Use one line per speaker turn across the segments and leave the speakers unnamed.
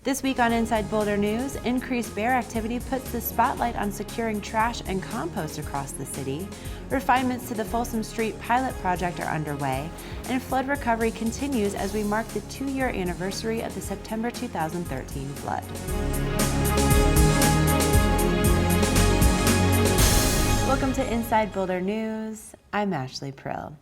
This week on Inside Boulder News, increased bear activity puts the spotlight on securing trash and compost across the city. Refinements to the Folsom Street pilot project are underway, and flood recovery continues as we mark the 2-year anniversary of the September 2013 flood. Welcome to Inside Boulder News. I'm Ashley Prill.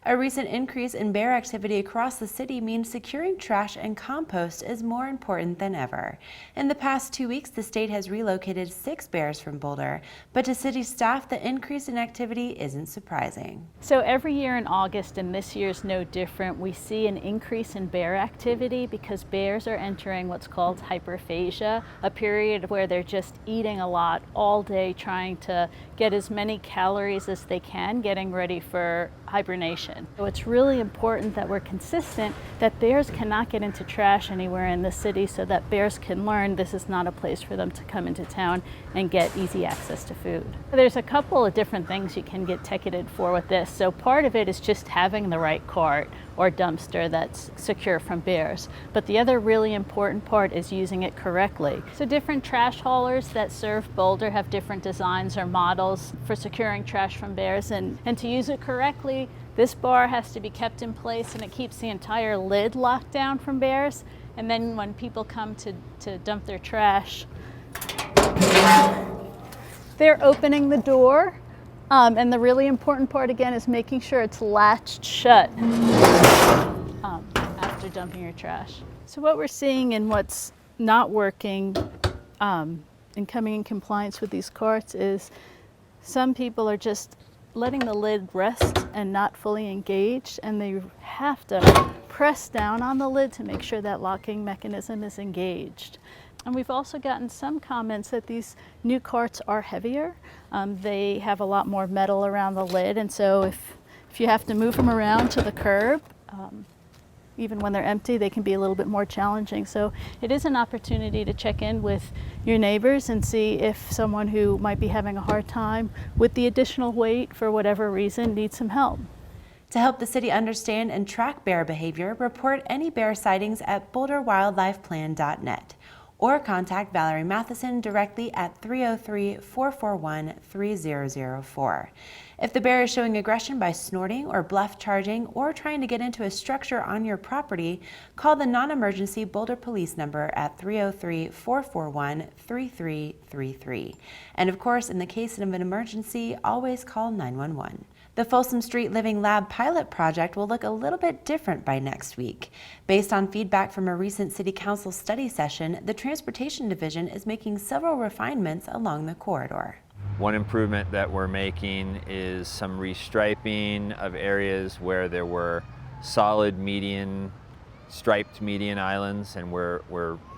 A recent increase in bear activity across the city means securing trash and compost is more important than ever. In the past 2 weeks, the state has relocated 6 bears from Boulder, but to city staff, the increase in activity isn't surprising.
So every year in August, and this year's no different, we see an increase in bear activity because bears are entering what's called hyperphagia, a period where they're just eating a lot all day, trying to get as many calories as they can, getting ready for hibernation. So it's really important that we're consistent, that bears cannot get into trash anywhere in the city, so that bears can learn this is not a place for them to come into town and get easy access to food. There's a couple of different things you can get ticketed for with this. So part of it is just having the right cart or dumpster that's secure from bears. But the other really important part is using it correctly. So different trash haulers that serve Boulder have different designs or models for securing trash from bears, and to use it correctly, this bar has to be kept in place and it keeps the entire lid locked down from bears. And then when people come to dump their trash, they're opening the door. And the really important part again is making sure it's latched shut after dumping your trash. So what we're seeing and what's not working and coming in compliance with these carts is some people are just letting the lid rest and not fully engaged, and they have to press down on the lid to make sure that locking mechanism is engaged. And we've also gotten some comments that these new carts are heavier. They have a lot more metal around the lid, and so if you have to move them around to the curb, even when they're empty, they can be a little bit more challenging. So it is an opportunity to check in with your neighbors and see if someone who might be having a hard time with the additional weight for whatever reason needs some help.
To help the city understand and track bear behavior, report any bear sightings at boulderwildlifeplan.net or contact Valerie Matheson directly at 303-441-3004. If the bear is showing aggression by snorting or bluff charging or trying to get into a structure on your property, call the non-emergency Boulder Police number at 303-441-3333. And of course, in the case of an emergency, always call 911. The Folsom Street Living Lab pilot project will look a little bit different by next week. Based on feedback from a recent City Council study session, the Transportation Division is making several refinements along the corridor.
One improvement that we're making is some restriping of areas where there were solid median, striped median islands, and we're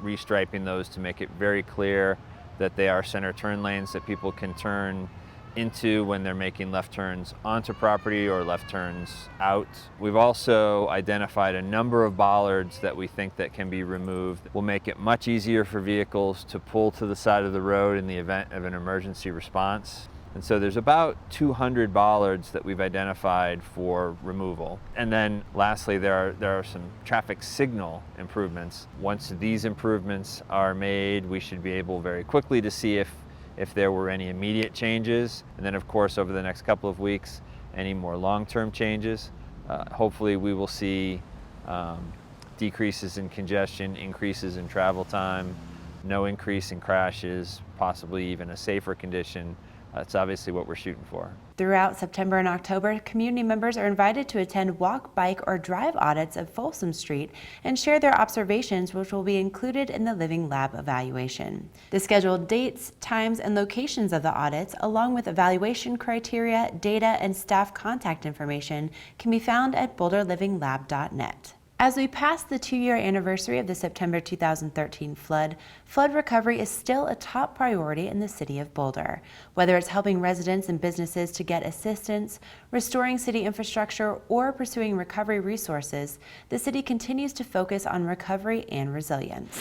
restriping those to make it very clear that they are center turn lanes that people can turn into when they're making left turns onto property or left turns out. We've also identified a number of bollards that we think that can be removed. Will make it much easier for vehicles to pull to the side of the road in the event of an emergency response. And so there's about 200 bollards that we've identified for removal. And then lastly, there are some traffic signal improvements. Once these improvements are made, we should be able very quickly to see if there were any immediate changes, and then of course over the next couple of weeks any more long-term changes. Hopefully we will see decreases in congestion, increases in travel time, no increase in crashes, possibly even a safer condition. That's obviously what we're shooting for.
Throughout September and October, community members are invited to attend walk, bike, or drive audits of Folsom Street and share their observations, which will be included in the Living Lab evaluation. The scheduled dates, times, and locations of the audits, along with evaluation criteria, data, and staff contact information, can be found at boulderlivinglab.net. As we pass the 2-year anniversary of the September 2013 flood recovery is still a top priority in the city of Boulder. Whether it's helping residents and businesses to get assistance, restoring city infrastructure, or pursuing recovery resources, the city continues to focus on recovery and resilience.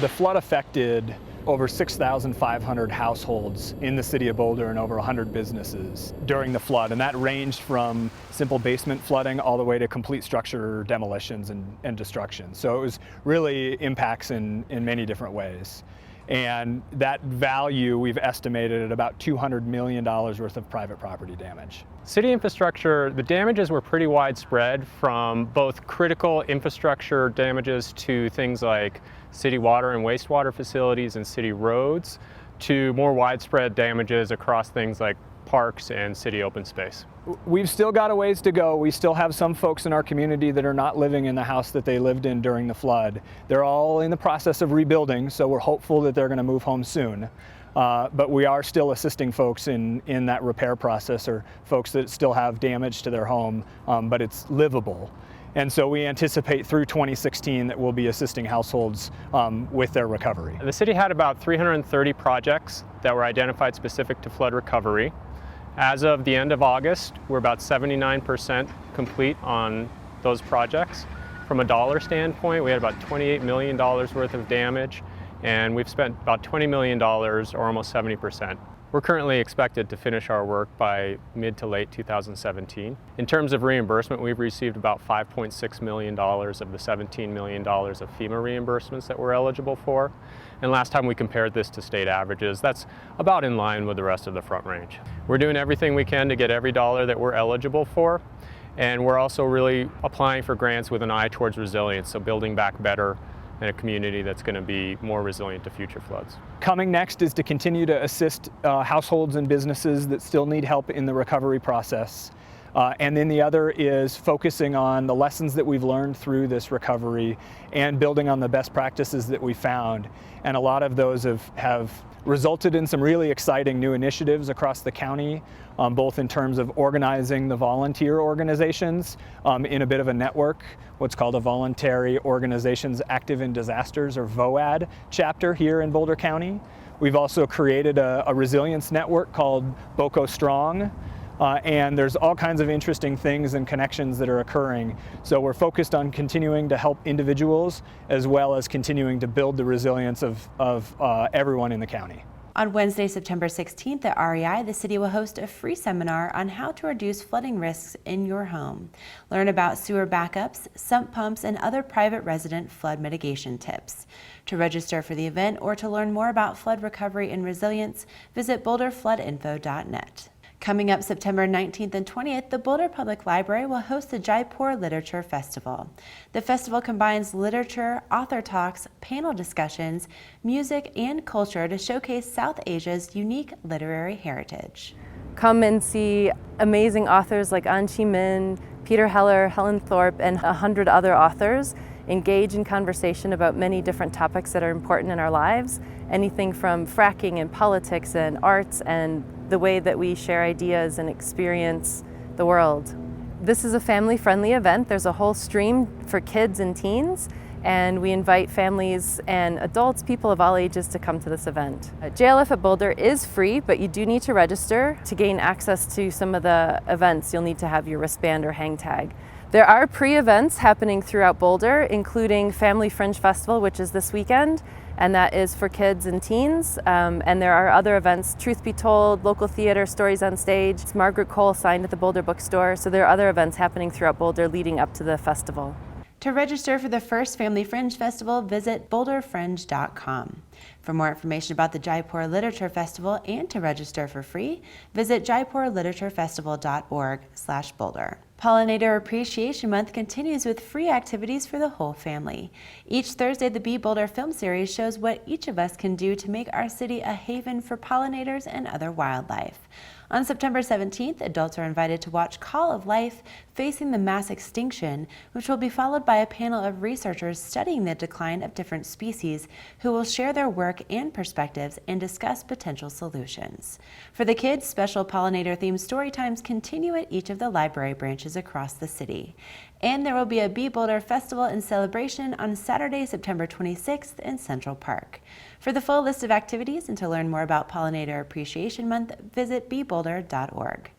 The flood affected over 6,500 households in the city of Boulder and over 100 businesses during the flood. And that ranged from simple basement flooding all the way to complete structure demolitions and destruction. So it was really impacts in many different ways. And that value we've estimated at about $200 million worth of private property damage.
City infrastructure, the damages were pretty widespread, from both critical infrastructure damages to things like city water and wastewater facilities and city roads, to more widespread damages across things like parks and city open space.
We've still got a ways to go. We still have some folks in our community that are not living in the house that they lived in during the flood. They're all in the process of rebuilding, so we're hopeful that they're going to move home soon. But we are still assisting folks in that repair process, or folks that still have damage to their home, but it's livable. And so we anticipate through 2016 that we'll be assisting households with their recovery.
The city had about 330 projects that were identified specific to flood recovery. As of the end of August, we're about 79% complete on those projects. From a dollar standpoint, we had about $28 million worth of damage, and we've spent about $20 million, or almost 70%. We're currently expected to finish our work by mid to late 2017. In terms of reimbursement, we've received about $5.6 million of the $17 million of FEMA reimbursements that we're eligible for. And last time we compared this to state averages, that's about in line with the rest of the Front Range. We're doing everything we can to get every dollar that we're eligible for. And we're also really applying for grants with an eye towards resilience, so building back better in a community that's going to be more resilient to future floods.
Coming next is to continue to assist households and businesses that still need help in the recovery process. And then the other is focusing on the lessons that we've learned through this recovery and building on the best practices that we found. And a lot of those have resulted in some really exciting new initiatives across the county, both in terms of organizing the volunteer organizations in a bit of a network, what's called a Voluntary Organizations Active in Disasters, or VOAD, chapter here in Boulder County. We've also created a resilience network called BOCO Strong, and there's all kinds of interesting things and connections that are occurring. So we're focused on continuing to help individuals as well as continuing to build the resilience of everyone in the county.
On Wednesday, September 16th at REI, the city will host a free seminar on how to reduce flooding risks in your home. Learn about sewer backups, sump pumps, and other private resident flood mitigation tips. To register for the event or to learn more about flood recovery and resilience, visit boulderfloodinfo.net. Coming up September 19th and 20th, the Boulder Public Library will host the Jaipur Literature Festival. The festival combines literature, author talks, panel discussions, music, and culture to showcase South Asia's unique literary heritage.
Come and see amazing authors like An Chi Min, Peter Heller, Helen Thorpe, and 100 other authors. Engage in conversation about many different topics that are important in our lives, anything from fracking and politics and arts and the way that we share ideas and experience the world. This is a family-friendly event. There's a whole stream for kids and teens, and we invite families and adults, people of all ages, to come to this event. JLF at Boulder is free, but you do need to register. To gain access to some of the events, you'll need to have your wristband or hang tag. There are pre-events happening throughout Boulder, including Family Fringe Festival, which is this weekend, and that is for kids and teens. And there are other events, Truth Be Told, local theater, Stories on Stage. It's Margaret Cole signed at the Boulder Bookstore. So there are other events happening throughout Boulder leading up to the festival.
To register for the first Family Fringe Festival, visit boulderfringe.com. For more information about the Jaipur Literature Festival and to register for free, visit jaipurliteratureFestival.org/Boulder. Pollinator Appreciation Month continues with free activities for the whole family. Each Thursday, the Be Boulder film series shows what each of us can do to make our city a haven for pollinators and other wildlife. On September 17th, adults are invited to watch Call of Life, Facing the Mass Extinction, which will be followed by a panel of researchers studying the decline of different species who will share their work and perspectives and discuss potential solutions. For the kids, special pollinator-themed story times continue at each of the library branches across the city. And there will be a Be Boulder Festival and celebration on Saturday, September 26th in Central Park. For the full list of activities and to learn more about Pollinator Appreciation Month, visit beboulder.org.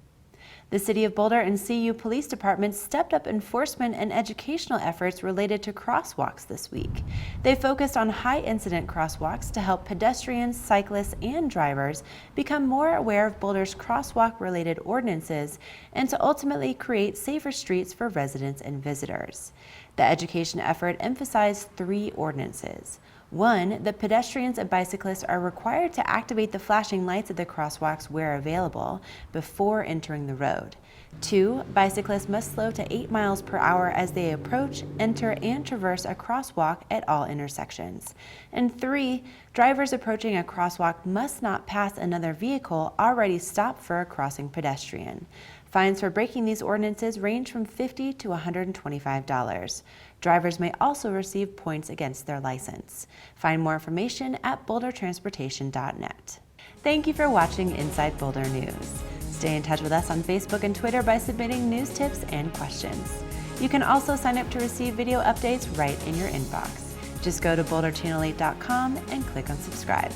The City of Boulder and CU Police Departments stepped up enforcement and educational efforts related to crosswalks this week. They focused on high-incident crosswalks to help pedestrians, cyclists, and drivers become more aware of Boulder's crosswalk-related ordinances and to ultimately create safer streets for residents and visitors. The education effort emphasized 3 ordinances. 1, that pedestrians and bicyclists are required to activate the flashing lights at the crosswalks where available before entering the road. 2, bicyclists must slow to 8 miles per hour as they approach, enter, and traverse a crosswalk at all intersections. And 3, drivers approaching a crosswalk must not pass another vehicle already stopped for a crossing pedestrian. Fines for breaking these ordinances range from $50 to $125. Drivers may also receive points against their license. Find more information at bouldertransportation.net. Thank you for watching Inside Boulder News. Stay in touch with us on Facebook and Twitter by submitting news tips and questions. You can also sign up to receive video updates right in your inbox. Just go to boulderchannel8.com and click on subscribe.